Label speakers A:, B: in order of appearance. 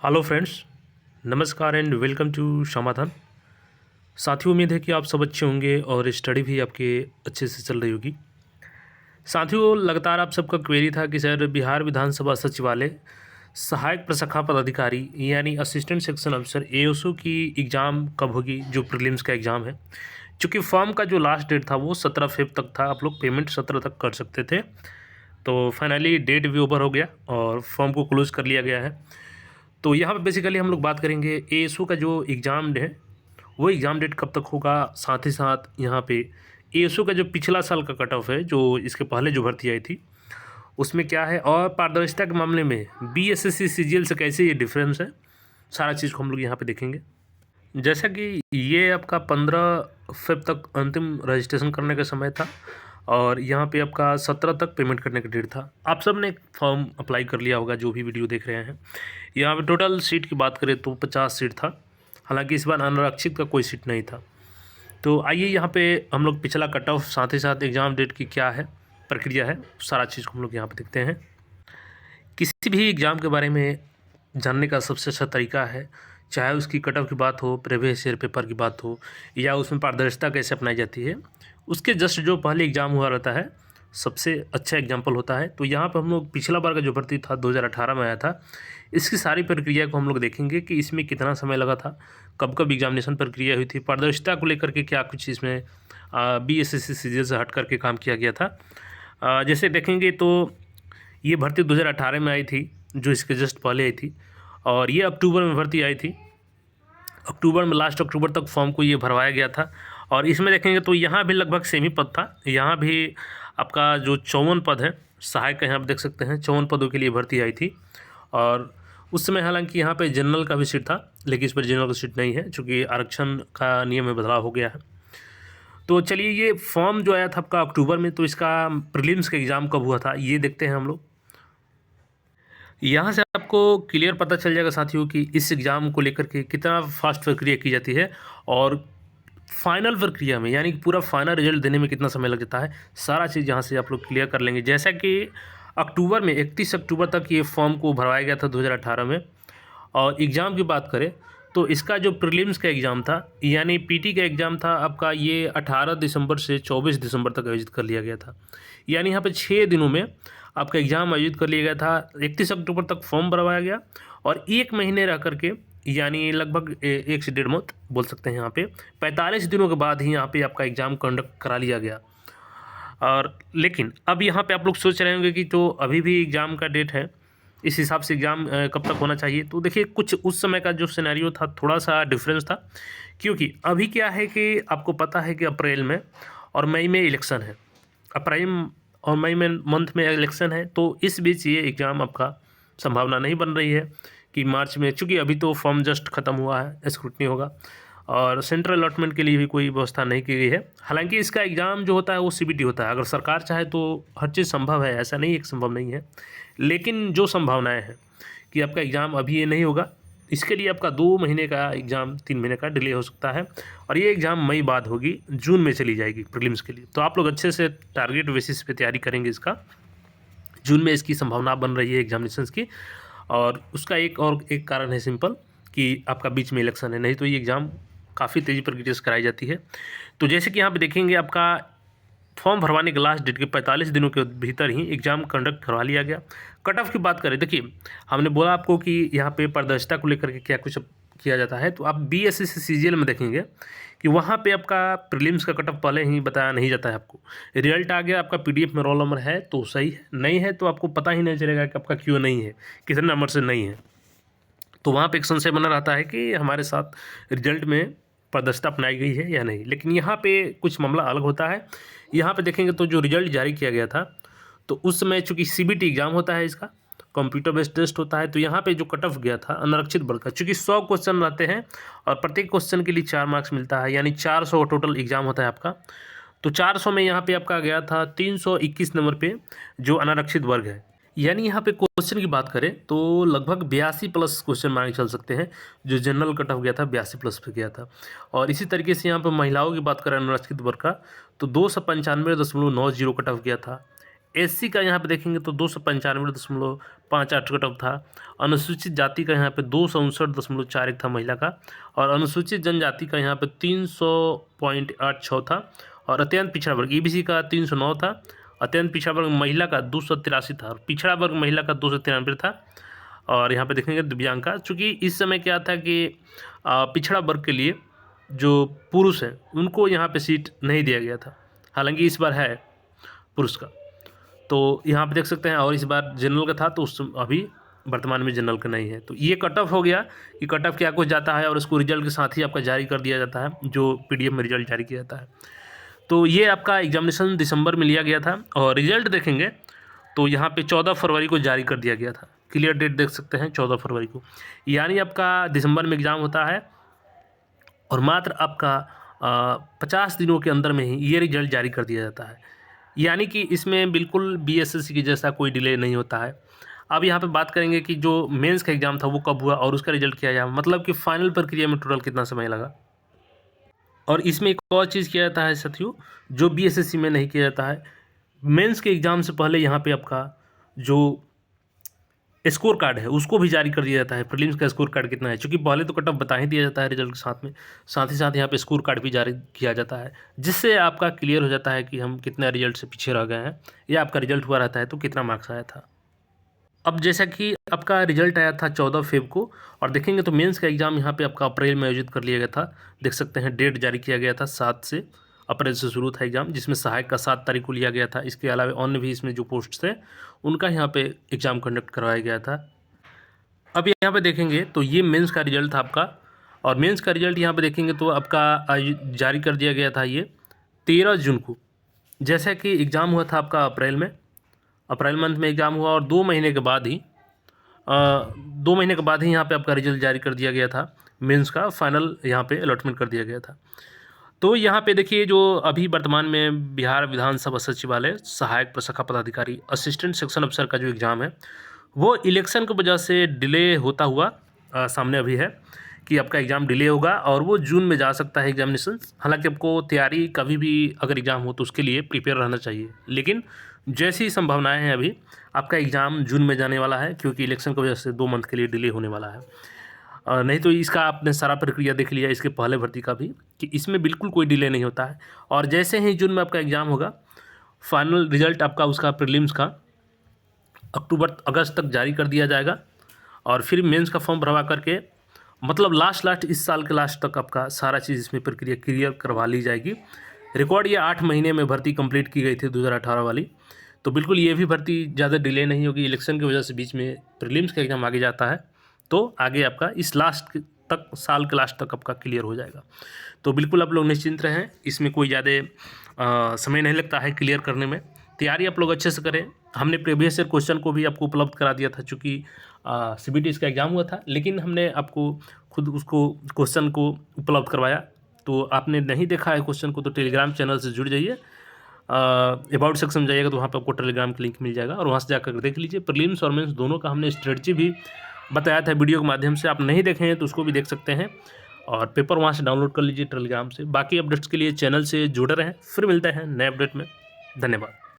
A: Hello friends, नमस्कार and welcome to समाधान। साथियों, उम्मीद है कि आप सब अच्छे होंगे और स्टडी भी आपके अच्छे से चल रही होगी। साथियों, लगातार आप सबका क्वेरी था कि सर बिहार विधानसभा सचिवालय सहायक प्रशाखा पदाधिकारी यानी असिस्टेंट सेक्शन अफसर एओसो की एग्ज़ाम कब होगी, जो प्रीलिम्स का एग्ज़ाम है। चूँकि फॉर्म का जो लास्ट डेट था वो 17 फेब तक था, आप लोग पेमेंट 17 तक कर सकते थे। तो फाइनली डेट भी ओवर हो गया और फॉर्म को क्लोज़ कर लिया गया है। तो यहाँ पे बेसिकली हम लोग बात करेंगे एएसयू का जो एग्ज़ाम है वो एग्ज़ाम डेट कब तक होगा। साथ ही साथ यहाँ पे एएसयू का जो पिछला साल का कट ऑफ है, जो इसके पहले जो भर्ती आई थी, उसमें क्या है और पारदर्शिता के मामले में बीएसएससी सीजीएल से कैसे ये डिफरेंस है, सारा चीज़ को हम लोग यहाँ पे देखेंगे। जैसा कि ये आपका 15 फेब तक अंतिम रजिस्ट्रेशन करने का समय था और यहाँ पे आपका 17 तक पेमेंट करने का डेट था। आप सब ने फॉर्म अप्लाई कर लिया होगा जो भी वीडियो देख रहे हैं। यहाँ पे टोटल सीट की बात करें तो 50 सीट था, हालांकि इस बार अनारक्षित का कोई सीट नहीं था। तो आइए यहाँ पे हम लोग पिछला कट ऑफ, साथ ही साथ एग्ज़ाम डेट की क्या है प्रक्रिया है, सारा चीज़ को हम लोग यहाँ पर देखते हैं। किसी भी एग्ज़ाम के बारे में जानने का सबसे अच्छा तरीका है, चाहे उसकी कट ऑफ की बात हो, प्रीवियस ईयर पेपर की बात हो, या उसमें पारदर्शिता कैसे अपनाई जाती है, उसके जस्ट जो पहले एग्ज़ाम हुआ रहता है सबसे अच्छा एग्जाम्पल होता है। तो यहाँ पर हम लोग पिछला बार का जो भर्ती था 2018 में आया था, इसकी सारी प्रक्रिया को हम लोग देखेंगे कि इसमें कितना समय लगा था, कब कब एग्जामिनेशन प्रक्रिया हुई थी, पारदर्शिता को लेकर के क्या कुछ इसमें बीएसएससी सीजीएल से हट करके काम किया गया था। जैसे देखेंगे तो ये भर्ती 2018 में आई थी, जो इसके जस्ट पहले आई थी, और ये अक्टूबर में भर्ती आई थी। अक्टूबर में, लास्ट अक्टूबर तक फॉर्म को ये भरवाया गया था। और इसमें देखेंगे तो यहाँ भी लगभग सेम ही पद था। यहाँ भी आपका जो 54 पद है सहायक का, यहाँ आप देख सकते हैं 54 पदों के लिए भर्ती आई थी। और उस समय हालांकि यहाँ पे जनरल का भी सीट था, लेकिन इस पर जनरल का सीट नहीं है, चूँकि आरक्षण का नियम में बदलाव हो गया है। तो चलिए, ये फॉर्म जो आया था आपका अक्टूबर में, तो इसका प्रीलिम्स का एग्ज़ाम कब हुआ था ये देखते हैं हम लोग। यहाँ से आपको क्लियर पता चल जाएगा साथियों कि इस एग्ज़ाम को लेकर के कितना फास्ट प्रक्रिया की जाती है और फाइनल प्रक्रिया में, यानी कि पूरा फाइनल रिजल्ट देने में कितना समय लग जाता है। सारा चीज़ यहाँ से आप लोग क्लियर कर लेंगे। जैसा कि अक्टूबर में 31 अक्टूबर तक ये फॉर्म को भरवाया गया था 2018 में। और एग्ज़ाम की बात करें तो इसका जो प्रीलिम्स का एग्ज़ाम था, यानी पीटी का एग्ज़ाम था आपका, ये 18 दिसंबर से 24 दिसंबर तक आयोजित कर लिया गया था। यानी यहाँ पे 6 दिनों में आपका एग्ज़ाम आयोजित कर लिया गया था। 31 अक्टूबर तक फॉर्म भरवाया गया और 1 महीने रह करके, यानी लगभग 1 से 1.5 मंथ बोल सकते हैं, यहाँ पे 45 दिनों के बाद ही यहाँ पे आपका एग्ज़ाम कंडक्ट करा लिया गया। और लेकिन अब यहाँ पे आप लोग सोच रहे होंगे कि तो अभी भी एग्ज़ाम का डेट है, इस हिसाब से एग्ज़ाम कब तक होना चाहिए। तो देखिए, कुछ उस समय का जो सिनेरियो था थोड़ा सा डिफरेंस था, क्योंकि अभी क्या है कि आपको पता है कि अप्रैल में और मई में इलेक्शन है। अप्रैल और मई में मंथ में इलेक्शन है, तो इस बीच ये एग्ज़ाम आपका संभावना नहीं बन रही है कि मार्च में, चूँकि अभी तो फॉर्म जस्ट ख़त्म हुआ है, स्क्रूटनी होगा और सेंट्रल अलॉटमेंट के लिए भी कोई व्यवस्था नहीं की गई है। हालांकि इसका एग्ज़ाम जो होता है वो सीबीटी होता है। अगर सरकार चाहे तो हर चीज़ संभव है, ऐसा नहीं एक संभव नहीं है, लेकिन जो संभावनाएं हैं कि आपका एग्ज़ाम अभी ये नहीं होगा, इसके लिए आपका 2 महीने का एग्ज़ाम, 3 महीने का डिले हो सकता है। और ये एग्ज़ाम मई बाद होगी, जून में चली जाएगी प्रीलिम्स के लिए। तो आप लोग अच्छे से टारगेट बेसिस पे तैयारी करेंगे इसका। जून में इसकी संभावना बन रही है एग्जामिनेशंस की। और उसका एक कारण है सिंपल, कि आपका बीच में इलेक्शन है, नहीं तो ये एग्ज़ाम काफ़ी तेज़ी प्रक्रिया से कराई जाती है। तो जैसे कि यहाँ पे देखेंगे, आपका फॉर्म भरवाने के लास्ट डेट के 45 दिनों के भीतर ही एग्ज़ाम कंडक्ट करवा लिया गया। कट ऑफ की बात करें, देखिए हमने बोला आपको कि यहाँ पे पारदर्शिता को लेकर के क्या कुछ किया जाता है। तो आप बीएसएससी सीजीएल में देखेंगे कि वहाँ पे आपका प्रीलिम्स का कट ऑफ पहले ही बताया नहीं जाता है आपको। रिजल्ट आ गया, आपका पीडीएफ में रोल नंबर है तो सही है, नहीं है तो आपको पता ही नहीं चलेगा कि आपका क्यों नहीं है, कितने नंबर से नहीं है। तो वहाँ पे एक संशय बना रहता है कि हमारे साथ रिजल्ट में पारदर्शिता अपनाई गई है या नहीं। लेकिन यहाँ पे कुछ मामला अलग होता है। यहाँ पे देखेंगे तो जो रिजल्ट जारी किया गया था, तो उस समय चूँकि सीबीटी एग्ज़ाम होता है, इसका कंप्यूटर बेस्ड टेस्ट होता है, तो यहाँ पे जो कट ऑफ गया था अनारक्षित वर्ग का, चूँकि 100 क्वेश्चन रहते हैं और प्रत्येक क्वेश्चन के लिए 4 मार्क्स मिलता है, यानी 400 टोटल एग्ज़ाम होता है आपका। तो 400 में यहाँ पे आपका गया था 321 नंबर पे, जो अनारक्षित वर्ग है। यानी यहाँ पे क्वेश्चन की बात करें तो लगभग 82 प्लस क्वेश्चन मान के चल सकते हैं। जो जनरल कट ऑफ गया था 82 प्लस पे गया था। और इसी तरीके से यहाँ पे महिलाओं की बात करें अनारक्षित वर्ग का, तो 295.90 कट ऑफ गया था। एससी का यहाँ पे देखेंगे तो 295.58 कट ऑफ था। अनुसूचित जाति का यहाँ पे 259.41 था महिला का, और अनुसूचित जनजाति का यहाँ पे 300.86 था, और अत्यंत पिछड़ा वर्ग ईबीसी का 309 था, अत्यंत पिछड़ा वर्ग महिला का 283 था, और पिछड़ा वर्ग महिला का 293 था। और यहाँ पे देखेंगे दिव्यांग का, चूँकि इस समय क्या था कि पिछड़ा वर्ग के लिए जो पुरुष हैं उनको यहाँ पे सीट नहीं दिया गया था, हालांकि इस बार है पुरुष का, तो यहाँ पे देख सकते हैं। और इस बार जनरल का था, तो उस अभी वर्तमान में जनरल का नहीं है। तो ये कट ऑफ हो गया कि कट ऑफ क्या कुछ जाता है, और उसको रिजल्ट के साथ ही आपका जारी कर दिया जाता है, जो पीडीएफ में रिजल्ट जारी किया जाता है। तो ये आपका एग्जामिनेशन दिसंबर में लिया गया था, और रिजल्ट देखेंगे तो यहाँ पे 14 फरवरी को जारी कर दिया गया था। क्लियर डेट देख सकते हैं 14 फरवरी को, यानी आपका दिसंबर में एग्ज़ाम होता है, और मात्र आपका 50 दिनों के अंदर में ही ये रिजल्ट जारी कर दिया जाता है। यानी कि इसमें बिल्कुल बीएसएससी की जैसा कोई डिले नहीं होता है। अब यहाँ पे बात करेंगे कि जो मेंस का एग्ज़ाम था वो कब हुआ और उसका रिजल्ट क्या आया, मतलब कि फाइनल प्रक्रिया में टोटल कितना समय लगा। और इसमें एक और चीज़ किया जाता है साथियों, जो बीएसएससी में नहीं किया जाता है। मेंस के एग्ज़ाम से पहले यहाँ पे आपका जो स्कोर कार्ड है उसको भी जारी कर दिया जाता है, प्रीलिम्स का स्कोर कार्ड कितना है, क्योंकि पहले तो कट ऑफ बता ही दिया जाता है रिजल्ट के साथ में, साथ ही साथ यहाँ पे स्कोर कार्ड भी जारी किया जाता है, जिससे आपका क्लियर हो जाता है कि हम कितने रिजल्ट से पीछे रह गए हैं, या आपका रिजल्ट हुआ रहता है तो कितना मार्क्स आया था। अब जैसा कि आपका रिजल्ट आया था 14 फेब को, और देखेंगे तो मेंस का एग्ज़ाम यहाँ पे आपका अप्रैल में आयोजित कर लिया गया था। देख सकते हैं डेट जारी किया गया था, 7 से अप्रैल से शुरू था एग्ज़ाम, जिसमें सहायक का 7 तारीख को लिया गया था। इसके अलावा अन्य भी इसमें जो पोस्ट थे उनका यहाँ पे एग्ज़ाम कंडक्ट करवाया गया था। अब यहाँ पे देखेंगे तो ये मेंस का रिजल्ट था आपका, और मेंस का रिजल्ट यहाँ पे देखेंगे तो आपका जारी कर दिया गया था ये 13 जून को। जैसा कि एग्ज़ाम हुआ था आपका अप्रैल मंथ में एग्ज़ाम हुआ, और 2 महीने के बाद ही 2 महीने के बाद ही यहाँ पे आपका रिजल्ट जारी कर दिया गया था। मेंस का फाइनल यहाँ पे अलॉटमेंट कर दिया गया था। तो यहाँ पे देखिए जो अभी वर्तमान में बिहार विधानसभा सचिवालय सहायक प्रशाखा पदाधिकारी असिस्टेंट सेक्शन अफसर का जो एग्ज़ाम है वो इलेक्शन की वजह से डिले होता हुआ सामने अभी है कि आपका एग्ज़ाम डिले होगा, और वो जून में जा सकता है एग्जामिनेशन। हालांकि आपको तैयारी कभी भी अगर एग्ज़ाम हो तो उसके लिए प्रिपेयर रहना चाहिए, लेकिन जैसी संभावनाएं हैं अभी आपका एग्ज़ाम जून में जाने वाला है, क्योंकि इलेक्शन की वजह से 2 मंथ के लिए डिले होने वाला है। नहीं तो इसका आपने सारा प्रक्रिया देख लिया इसके पहले भर्ती का भी, कि इसमें बिल्कुल कोई डिले नहीं होता है। और जैसे ही जून में आपका एग्ज़ाम होगा, फाइनल रिजल्ट आपका उसका प्रीलिम्स का अक्टूबर अगस्त तक जारी कर दिया जाएगा, और फिर मेंस का फॉर्म भरवा करके मतलब लास्ट इस साल के लास्ट तक आपका सारा चीज़ इसमें प्रक्रिया क्लियर करवा ली जाएगी। रिकॉर्ड ये 8 महीने में भर्ती कंप्लीट की गई थी 2018 वाली, तो बिल्कुल ये भी भर्ती ज़्यादा डिले नहीं होगी। इलेक्शन की वजह से बीच में प्रीलिम्स का एग्ज़ाम आगे जाता है, तो आगे आपका इस तक साल के लास्ट तक आपका क्लियर हो जाएगा। तो बिल्कुल आप लोग निश्चिंत रहें, इसमें कोई ज़्यादा समय नहीं लगता है क्लियर करने में। तैयारी आप लोग अच्छे से करें। हमने प्रीवियस ईयर क्वेश्चन को भी आपको उपलब्ध करा दिया था, चूँकि सीबीटी इसका एग्ज़ाम हुआ था, लेकिन हमने आपको खुद उसको क्वेश्चन को उपलब्ध करवाया। तो आपने नहीं देखा है क्वेश्चन को तो टेलीग्राम चैनल से जुड़ जाइए, अबाउट सेक्शन में जाइएगा तो वहाँ पे आपको टेलीग्राम का लिंक मिल जाएगा, और वहाँ से जाकर देख लीजिए। प्रीलिम्स और मेंस दोनों का हमने स्ट्रेटजी भी बताया था वीडियो के माध्यम से, आप नहीं देखे हैं तो उसको भी देख सकते हैं, और पेपर वहाँ से डाउनलोड कर लीजिए टेलीग्राम से। बाकी अपडेट्स के लिए चैनल से जुड़े रहें, फिर मिलते हैं नए अपडेट में। धन्यवाद।